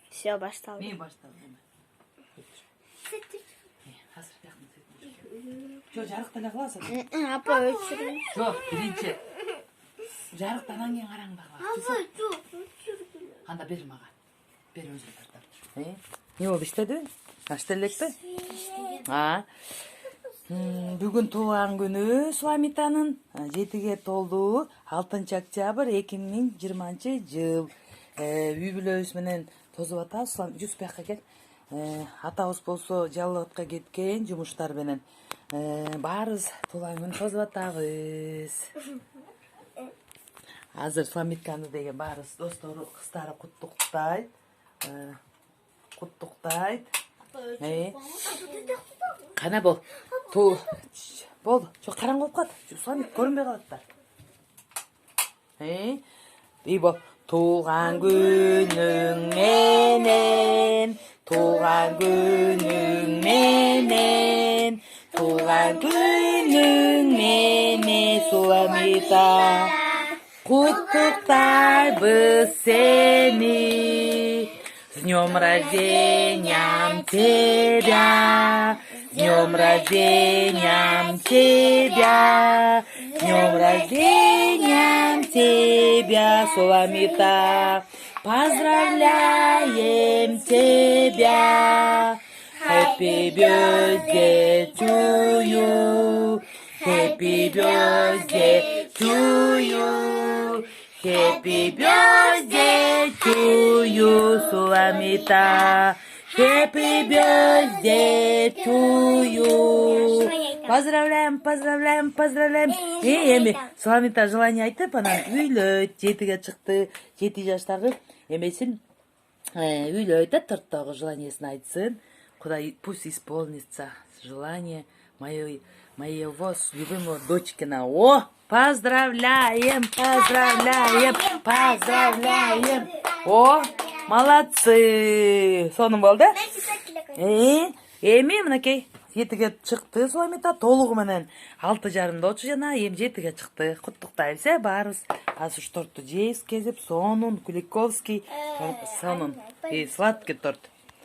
Все, башталды. Мен башталды. Азыр жакын сөйтүп. Жо, жарыктан кыласың. Апа өчүрүн. Жок, биринчи. Жарыктанан кийин караңдагы. Апа, жоқ, өшіргілі. Анда бер мага. Бер өзүң тартап. Не болду, иштедиби? Ашты элекпи? Бүгүн туулган күнү Суламитанын 7-ге толду. 6-октябрь 2020-жыл. Үй бүлөбүз менен тозуп атабыз. Жүз бияка кел. Атабыз болсо жалгатка кеткен жумуштар менен. Баарыбыз туулган күнү тозуп атабыз. Азыр Суламитканы деген баарыбыз достору, кыздары куттуктайт. Кана бол. Болду. Жок, караңгы болуп калат. Суламит көрүнбөй калат да. Бол. Туулган күнүң менен, туулган күнүң менен, туулган күнүң менен Суламита. Куттуктайбыз сени. С днем рождения тебя, с днем рождения тебя, с днем рождения тебя, Суламита. Поздравляем тебя. Happy birthday to you. Happy birthday to you. Happy birthday to you, Суламита. Happy birthday to you. Поздравляем, поздравляем, поздравляем. Эми Суламита желание айтып, анан үйлөйт, 7-ге чыкты, 7 жаштагы эмесин үйлөйт да, торттогу желаниесин айтсын. Кудай пусть исполнится желание моего любимого дочкина. О, поздравляем, поздравляем, поздравляем. О, молодцы. Сонун болду. Эми мынакей 7-ге чыкты Суламита толугу менен. 6:30 очу жана эми 7-ге чыкты. Куттуктайбыз, баарыбыз. Азыр ушу торту жейбиз, кезип, сонун Куликовский, сонун, сладкий торт.